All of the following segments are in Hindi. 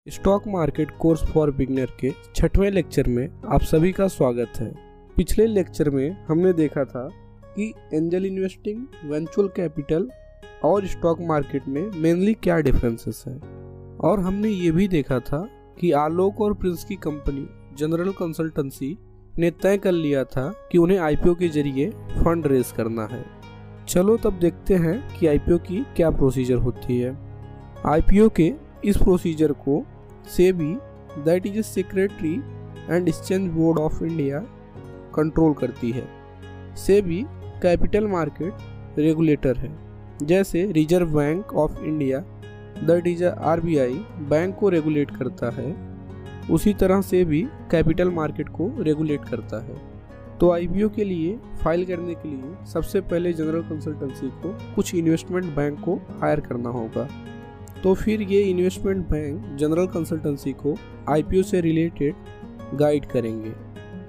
Stock market course for beginner के 6वें लेक्चर में आप सभी का स्वागत है। पिछले लेक्चर में हमने देखा था कि एंजल इन्वेस्टिंग, वेंचुरल कैपिटल और स्टॉक मार्केट में मेनली क्या डिफरेंसेस है, और हमने ये भी देखा था कि आलोक और प्रिंस की कंपनी जनरल कंसल्टेंसी ने तय कर लिया था कि उन्हें आईपीओ के जरिए फंड रेज करना है। चलो तब देखते हैं कि आईपीओ की क्या प्रोसीजर होती है। आईपीओ के इस प्रोसीजर को SEBI, that is secretary and exchange board of India, control करती है। सेबी कैपिटल मार्केट रेगुलेटर है। जैसे reserve bank of India, that is RBI, bank को रेगुलेट करता है, उसी तरह से भी कैपिटल मार्केट को रेगुलेट करता है। तो आईपीओ के लिए फाइल करने के लिए सबसे पहले जनरल कंसल्टेंसी को कुछ इन्वेस्टमेंट बैंक को हायर करना होगा। तो फिर ये इन्वेस्टमेंट बैंक जनरल कंसल्टेंसी को आईपीओ से रिलेटेड गाइड करेंगे,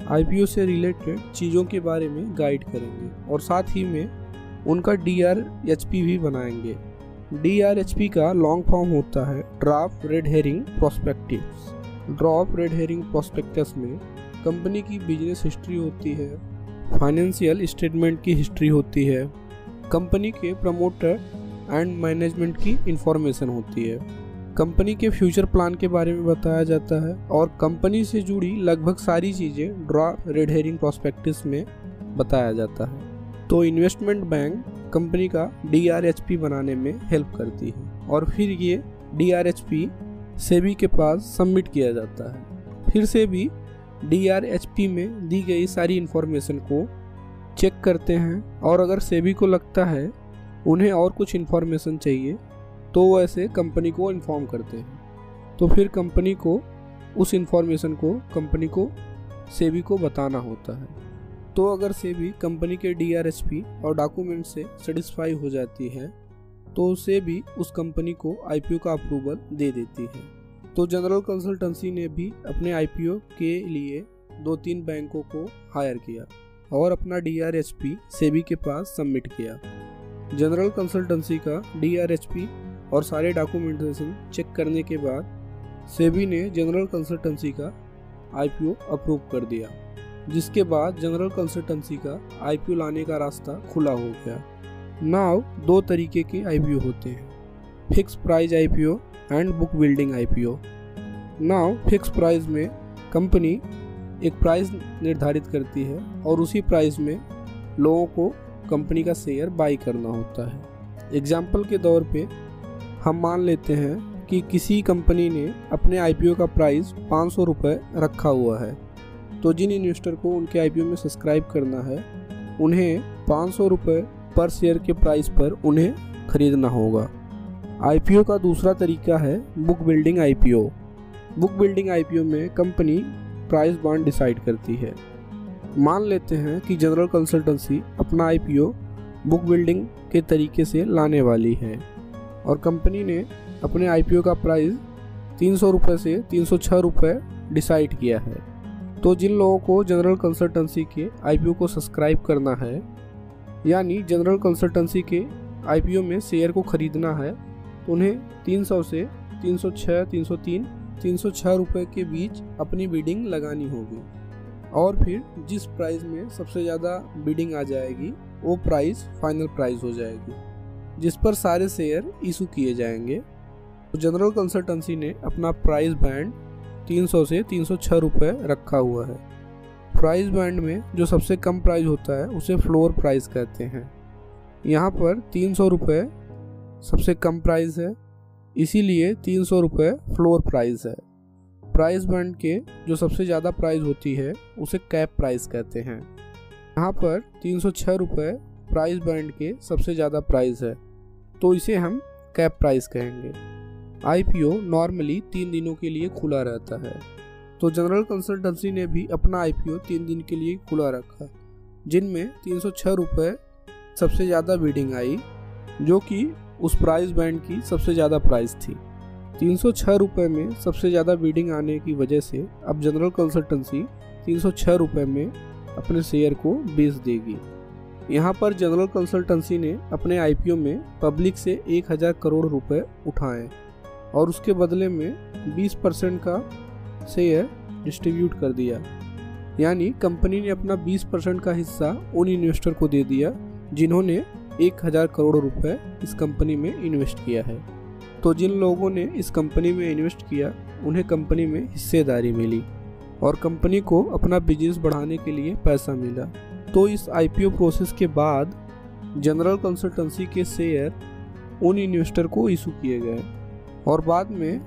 आईपीओ से रिलेटेड चीज़ों के बारे में गाइड करेंगे, और साथ ही में उनका डीआरएचपी भी बनाएंगे। डीआरएचपी का लॉन्ग फॉर्म होता है draft red herring prospectives. Draft red herring prospectus में कंपनी की बिजनेस हिस्ट्री होती है, फाइनेंशियल स्टेटमेंट की हिस्ट्री होती है, कंपनी के प्रमोटर एंड मैनेजमेंट की इंफॉर्मेशन होती है, कंपनी के फ्यूचर प्लान के बारे में बताया जाता है, और कंपनी से जुड़ी लगभग सारी चीज़ें ड्राफ्ट रेड हेरिंग प्रोस्पेक्टस में बताया जाता है। तो इन्वेस्टमेंट बैंक कंपनी का डीआरएचपी बनाने में हेल्प करती है, और फिर ये डीआरएचपी सेबी के पास सबमिट किया जाता है। फिर सेबी डीआरएचपी में दी गई सारी इंफॉर्मेशन को चेक करते हैं, और अगर सेबी को लगता है उन्हें और कुछ इन्फॉर्मेशन चाहिए तो वो ऐसे कंपनी को इन्फॉर्म करते हैं। तो फिर कंपनी को उस इन्फॉर्मेशन को कंपनी को सेबी को बताना होता है। तो अगर सेबी कंपनी के डीआरएचपी और डॉक्यूमेंट से सेटिस्फाई हो जाती है तो सेबी उस कंपनी को आईपीओ का अप्रूवल दे देती है। तो जनरल कंसल्टेंसी ने भी अपने आईपीओ के लिए 2-3 बैंकों को हायर किया और अपना डीआरएचपी सेबी के पास सबमिट किया। जनरल कंसल्टेंसी का डीआरएचपी और सारे डॉक्यूमेंटेशन चेक करने के बाद सेबी ने जनरल कंसल्टेंसी का आईपीओ अप्रूव कर दिया, जिसके बाद जनरल कंसल्टेंसी का आईपीओ लाने का रास्ता खुला हो गया। नाउ 2 तरीके के आईपीओ होते हैं, fix price IPO and book building IPO. Now fix price में कंपनी एक प्राइस निर्धारित करती है और उसी प्राइस में लोगों को कंपनी का शेयर बाई करना होता है। एग्जाम्पल के तौर पे हम मान लेते हैं कि किसी कंपनी ने अपने आईपीओ का प्राइस 500 रुपये रखा हुआ है। तो जिन इन्वेस्टर को उनके आईपीओ में सब्सक्राइब करना है उन्हें 500 रुपये पर शेयर के प्राइस पर उन्हें खरीदना होगा। आईपीओ का दूसरा तरीका है book building IPO. Book building IPO में कंपनी प्राइस बॉन्ड डिसाइड करती है। मान लेते हैं कि जनरल कंसल्टेंसी अपना आईपीओ बुक बिल्डिंग के तरीके से लाने वाली है और कंपनी ने अपने आईपीओ का प्राइस 300 रुपये से 306 रुपये डिसाइड किया है। तो जिन लोगों को जनरल कंसल्टेंसी के आईपीओ को सब्सक्राइब करना है, यानी जनरल कंसल्टेंसी के आईपीओ में शेयर को खरीदना है, तो उन्हें 300 से 306, 303, 306 रुपये के बीच अपनी बिडिंग लगानी होगी, और फिर जिस प्राइस में सबसे ज़्यादा बिडिंग आ जाएगी वो प्राइस फाइनल प्राइस हो जाएगी, जिस पर सारे शेयर इशू किए जाएंगे। तो जनरल कंसल्टेंसी ने अपना प्राइस बैंड 300 से 306 रुपये रखा हुआ है। प्राइस बैंड में जो सबसे कम प्राइस होता है उसे फ्लोर प्राइस कहते हैं। यहाँ पर 300 रुपये सबसे कम प्राइस है, इसीलिए 300 रुपये फ्लोर प्राइस है। प्राइस बैंड के जो सबसे ज़्यादा प्राइस होती है उसे कैप प्राइस कहते हैं। यहाँ पर 306 रुपये प्राइस बैंड के सबसे ज़्यादा प्राइस है, तो इसे हम कैप प्राइस कहेंगे। आईपीओ नॉर्मली 3 दिनों के लिए खुला रहता है। तो जनरल कंसल्टेंसी ने भी अपना आईपीओ 3 दिन के लिए खुला रखा, जिनमें 306 रुपये सबसे ज़्यादा बिडिंग आई, जो कि उस प्राइस बैंड की सबसे ज़्यादा प्राइस थी। 306 रुपये में सबसे ज़्यादा बिडिंग आने की वजह से अब जनरल कंसल्टेंसी 306 रुपये में अपने शेयर को बेच देगी। यहाँ पर जनरल कंसल्टेंसी ने अपने आईपीओ में पब्लिक से 1000 करोड़ रुपए उठाए, और उसके बदले में 20% का शेयर डिस्ट्रीब्यूट कर दिया। यानी कंपनी ने अपना 20% का हिस्सा उन इन्वेस्टर को दे दिया जिन्होंने 1000 करोड़ रुपए इस कंपनी में इन्वेस्ट किया है। तो जिन लोगों ने इस कंपनी में इन्वेस्ट किया उन्हें कंपनी में हिस्सेदारी मिली और कंपनी को अपना बिजनेस बढ़ाने के लिए पैसा मिला। तो इस आईपीओ प्रोसेस के बाद जनरल कंसल्टेंसी के शेयर उन इन्वेस्टर को इशू किए गए और बाद में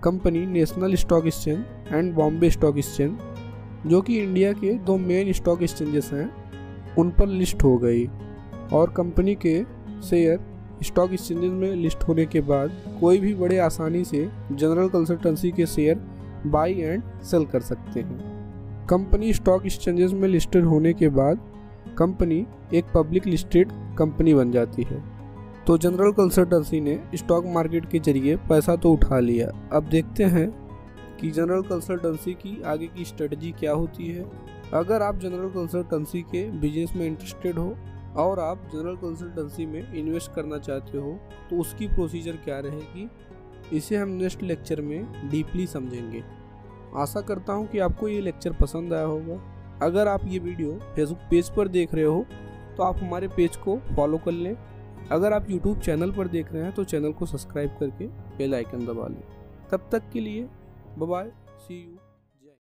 company national stock exchange and Bombay stock exchange, जो कि इंडिया के 2 मेन स्टॉक एक्सचेंजेस हैं, उन पर लिस्ट हो गई। और कंपनी के शेयर स्टॉक एक्सचेंजेस में लिस्ट होने के बाद कोई भी बड़े आसानी से जनरल कंसल्टेंसी के शेयर बाई एंड सेल कर सकते हैं। कंपनी स्टॉक एक्सचेंजेस में लिस्टेड होने के बाद कंपनी एक पब्लिक लिस्टेड कंपनी बन जाती है। तो जनरल कंसल्टेंसी ने स्टॉक मार्केट के जरिए पैसा तो उठा लिया। अब देखते हैं कि जनरल कंसल्टेंसी की आगे की स्ट्रेटजी क्या होती है। अगर आप जनरल कंसल्टेंसी के बिजनेस में इंटरेस्टेड हो और आप जनरल कंसल्टेंसी में इन्वेस्ट करना चाहते हो तो उसकी प्रोसीजर क्या रहेगी, इसे हम नेक्स्ट लेक्चर में डीपली समझेंगे। आशा करता हूँ कि आपको ये लेक्चर पसंद आया होगा। अगर आप ये वीडियो फेसबुक पेज पर देख रहे हो तो आप हमारे पेज को फॉलो कर लें। अगर आप यूट्यूब चैनल पर देख रहे हैं तो चैनल को सब्सक्राइब करके बेल आइकन दबा लें। तब तक के लिए बाय बाय, सी यू।